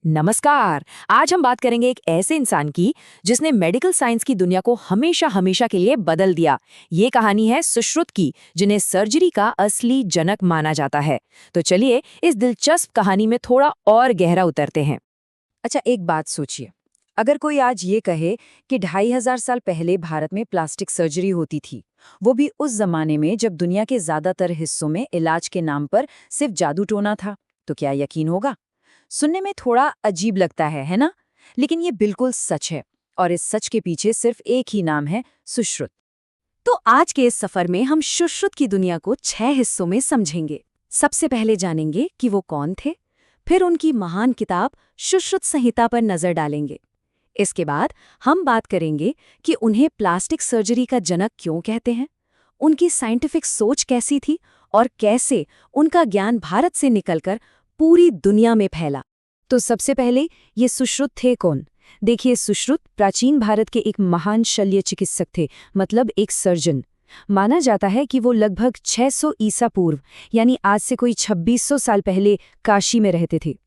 नमस्कार। आज हम बात करेंगे एक ऐसे इंसान की जिसने मेडिकल साइंस की दुनिया को हमेशा हमेशा के लिए बदल दिया। ये कहानी है सुश्रुत की, जिन्हें सर्जरी का असली जनक माना जाता है। तो चलिए इस दिलचस्प कहानी में थोड़ा और गहरा उतरते हैं। अच्छा, एक बात सोचिए। अगर कोई आज ये कहे कि 2500 साल पहले भारत में प्लास्टिक सर्जरी होती थी, वो भी उस जमाने में जब दुनिया के ज्यादातर हिस्सों में इलाज के नाम पर सिर्फ जादू टोना था, तो क्या यकीन होगा? सुनने में थोड़ा अजीब लगता है ना? लेकिन ये बिल्कुल सच है, और इस सच के पीछे सिर्फ एक ही नाम है, सुश्रुत। तो आज के इस सफर में हम सुश्रुत की दुनिया को 6 हिस्सों में समझेंगे। सबसे पहले जानेंगे कि वो कौन थे, फिर उनकी महान किताब सुश्रुत संहिता पर नजर डालेंगे। इसके बाद हम बात करेंगे कि उन्हें प्लास्टिक सर्जरी का जनक क्यों कहते हैं, उनकी साइंटिफिक सोच कैसी थी और कैसे उनका ज्ञान भारत से निकलकर पूरी दुनिया में फैला। तो सबसे पहले ये सुश्रुत थे कौन? देखिए, सुश्रुत प्राचीन भारत के एक महान शल्य चिकित्सक थे, मतलब एक सर्जन। माना जाता है कि वो लगभग 600 ईसा पूर्व, यानी आज से कोई 2600 साल पहले काशी में रहते थे।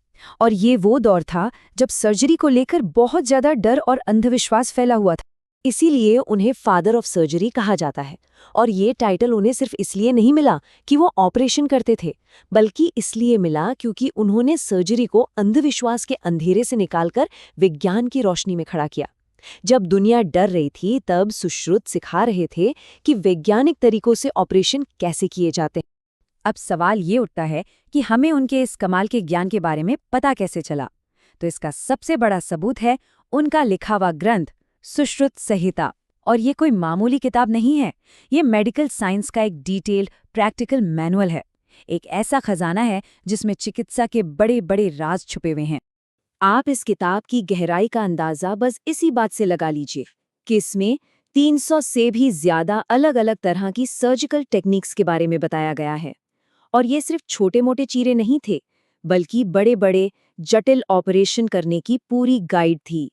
और ये वो दौर था जब सर्जरी को लेकर बहुत ज्यादा डर और अंधविश्वास फैला हुआ था। इसीलिए उन्हें फादर ऑफ सर्जरी कहा जाता है। और ये टाइटल उन्हें सिर्फ इसलिए नहीं मिला कि वो ऑपरेशन करते थे, बल्कि इसलिए मिला क्योंकि उन्होंने सर्जरी को अंधविश्वास के अंधेरे से निकालकर विज्ञान की रोशनी में खड़ा किया। जब दुनिया डर रही थी, तब सुश्रुत सिखा रहे थे कि वैज्ञानिक तरीकों से ऑपरेशन कैसे किए जाते हैं। अब सवाल ये उठता है कि हमें उनके इस कमाल के ज्ञान के बारे में पता कैसे चला? तो इसका सबसे बड़ा सबूत है उनका लिखा हुआ ग्रंथ सुश्रुत संहिता। और ये कोई मामूली किताब नहीं है, ये मेडिकल साइंस का एक डिटेल्ड प्रैक्टिकल मैनुअल है। एक ऐसा खजाना है जिसमें चिकित्सा के बड़े बड़े राज छुपे हुए हैं। आप इस किताब की गहराई का अंदाजा बस इसी बात से लगा लीजिए कि इसमें 300 से भी ज्यादा अलग अलग तरह की सर्जिकल टेक्निक्स के बारे में बताया गया है। और ये सिर्फ छोटे मोटे चीरे नहीं थे, बल्कि बड़े बड़े जटिल ऑपरेशन करने की पूरी गाइड थी।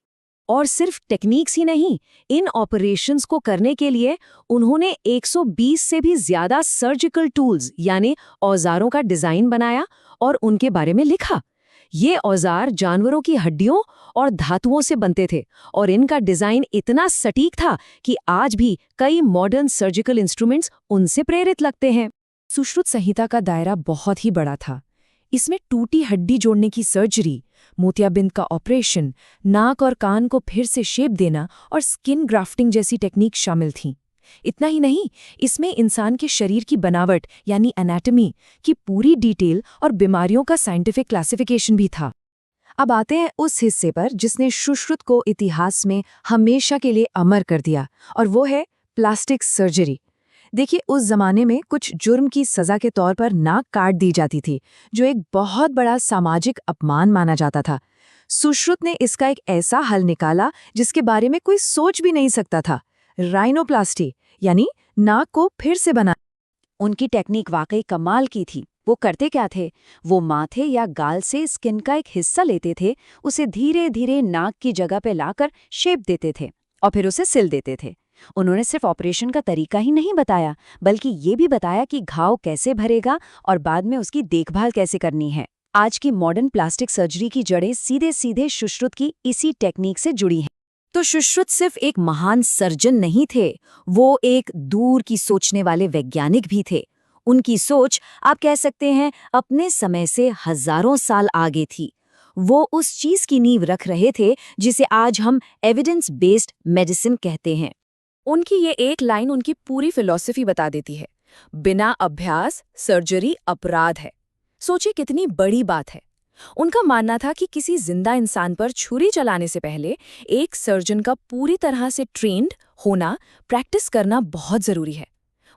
और सिर्फ टेक्निक्स ही नहीं, इन ऑपरेशंस को करने के लिए उन्होंने 120 से भी ज्यादा सर्जिकल टूल्स यानी औजारों का डिजाइन बनाया और उनके बारे में लिखा। ये औजार जानवरों की हड्डियों और धातुओं से बनते थे, और इनका डिजाइन इतना सटीक था कि आज भी कई मॉडर्न सर्जिकल इंस्ट्रूमेंट्स उनसे प्रेरित लगते हैं। सुश्रुत संहिता का दायरा बहुत ही बड़ा था। इसमें टूटी हड्डी जोड़ने की सर्जरी, मोतियाबिंद का ऑपरेशन, नाक और कान को फिर से शेप देना और स्किन ग्राफ्टिंग जैसी टेक्निक शामिल थीं। इतना ही नहीं, इसमें इंसान के शरीर की बनावट यानी एनाटॉमी की पूरी डिटेल और बीमारियों का साइंटिफिक क्लासिफिकेशन भी था। अब आते हैं उस हिस्से पर जिसने सुश्रुत को इतिहास में हमेशा के लिए अमर कर दिया, और वो है प्लास्टिक सर्जरी। देखिए, उस जमाने में कुछ जुर्म की सजा के तौर पर नाक काट दी जाती थी, जो एक बहुत बड़ा सामाजिक अपमान माना जाता था। सुश्रुत ने इसका एक ऐसा हल निकाला जिसके बारे में कोई सोच भी नहीं सकता था। राइनोप्लास्टी, यानी नाक को फिर से बना। उनकी टेक्निक वाकई कमाल की थी। वो करते क्या थे? वो माथे या गाल से स्किन का एक हिस्सा लेते थे, उसे धीरे धीरे नाक की जगह पे लाकर शेप देते थे और फिर उसे सिल देते थे। उन्होंने सिर्फ ऑपरेशन का तरीका ही नहीं बताया, बल्कि ये भी बताया कि घाव कैसे भरेगा और बाद में उसकी देखभाल कैसे करनी है। आज की मॉडर्न प्लास्टिक सर्जरी की जड़ें सीधे सीधे सुश्रुत की इसी टेक्निक से जुड़ी हैं। तो सुश्रुत सिर्फ एक महान सर्जन नहीं थे, वो एक दूर की सोचने वाले वैज्ञानिक भी थे। उनकी सोच, आप कह सकते हैं, अपने समय से हजारों साल आगे थी। वो उस चीज की नींव रख रहे थे जिसे आज हम एविडेंस बेस्ड मेडिसिन कहते हैं। उनकी ये एक लाइन उनकी पूरी फिलॉसफी बता देती है: बिना अभ्यास सर्जरी अपराध है। सोचिए कितनी बड़ी बात है। उनका मानना था कि किसी जिंदा इंसान पर छुरी चलाने से पहले एक सर्जन का पूरी तरह से ट्रेन्ड होना, प्रैक्टिस करना बहुत जरूरी है।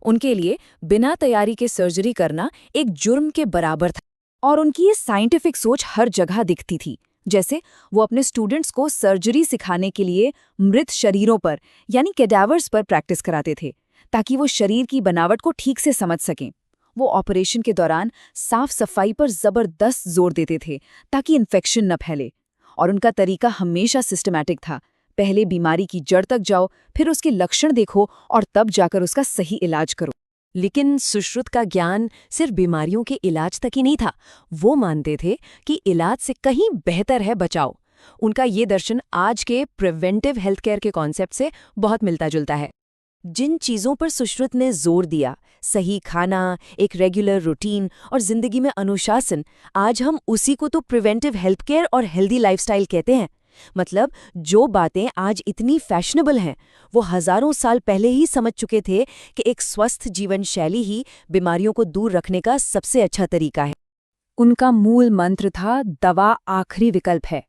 उनके लिए बिना तैयारी के सर्जरी करना एक जुर्म के बराबर था। और उनकी ये साइंटिफिक सोच हर जगह दिखती थी। जैसे वो अपने स्टूडेंट्स को सर्जरी सिखाने के लिए मृत शरीरों पर यानी कैडावर्स पर प्रैक्टिस कराते थे, ताकि वो शरीर की बनावट को ठीक से समझ सकें। वो ऑपरेशन के दौरान साफ सफाई पर जबरदस्त जोर देते थे ताकि इन्फेक्शन न फैले। और उनका तरीका हमेशा सिस्टमैटिक था। पहले बीमारी की जड़ तक जाओ, फिर उसके लक्षण देखो और तब जाकर उसका सही इलाज करो। लेकिन सुश्रुत का ज्ञान सिर्फ बीमारियों के इलाज तक ही नहीं था। वो मानते थे कि इलाज से कहीं बेहतर है बचाव। उनका ये दर्शन आज के प्रिवेंटिव हेल्थ केयर के कॉन्सेप्ट से बहुत मिलता जुलता है। जिन चीज़ों पर सुश्रुत ने जोर दिया, सही खाना, एक रेगुलर रूटीन और जिंदगी में अनुशासन, आज हम उसी को तो प्रिवेंटिव हेल्थ केयर और हेल्दी लाइफस्टाइल कहते हैं। मतलब जो बातें आज इतनी फैशनेबल हैं, वो हजारों साल पहले ही समझ चुके थे कि एक स्वस्थ जीवन शैली ही बीमारियों को दूर रखने का सबसे अच्छा तरीका है। उनका मूल मंत्र था, दवा आखिरी विकल्प है।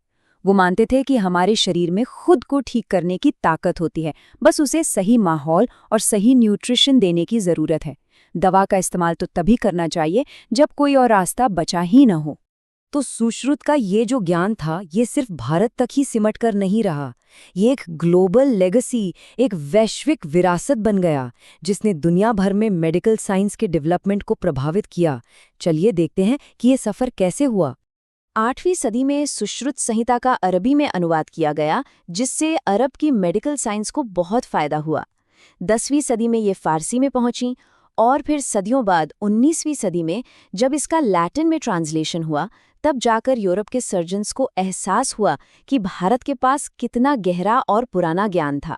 वो मानते थे कि हमारे शरीर में खुद को ठीक करने की ताकत होती है, बस उसे सही माहौल और सही न्यूट्रिशन देने की ज़रूरत है। दवा का इस्तेमाल तो तभी करना चाहिए जब कोई और रास्ता बचा ही न हो। तो सुश्रुत का ये जो ज्ञान था, ये सिर्फ भारत तक ही सिमट कर नहीं रहा। ये एक ग्लोबल लेगेसी, एक वैश्विक विरासत बन गया, जिसने दुनिया भर में मेडिकल साइंस के डेवलपमेंट को प्रभावित किया। चलिए देखते हैं कि ये सफ़र कैसे हुआ। 8वीं सदी में सुश्रुत संहिता का अरबी में अनुवाद किया गया, जिससे अरब की मेडिकल साइंस को बहुत फायदा हुआ। 10वीं सदी में ये फारसी में पहुंची और फिर सदियों बाद 19वीं सदी में जब इसका लैटिन में ट्रांसलेशन हुआ, तब जाकर यूरोप के सर्जन्स को एहसास हुआ कि भारत के पास कितना गहरा और पुराना ज्ञान था।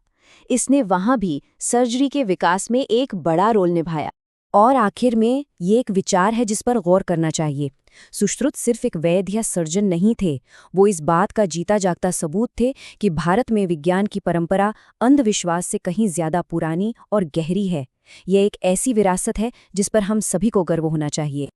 इसने वहां भी सर्जरी के विकास में एक बड़ा रोल निभाया। और आखिर में ये एक विचार है जिस पर गौर करना चाहिए। सुश्रुत सिर्फ एक वैद्य या सर्जन नहीं थे, वो इस बात का जीता जागता सबूत थे कि भारत में विज्ञान की परंपरा अंधविश्वास से कहीं ज्यादा पुरानी और गहरी है। यह एक ऐसी विरासत है जिस पर हम सभी को गर्व होना चाहिए।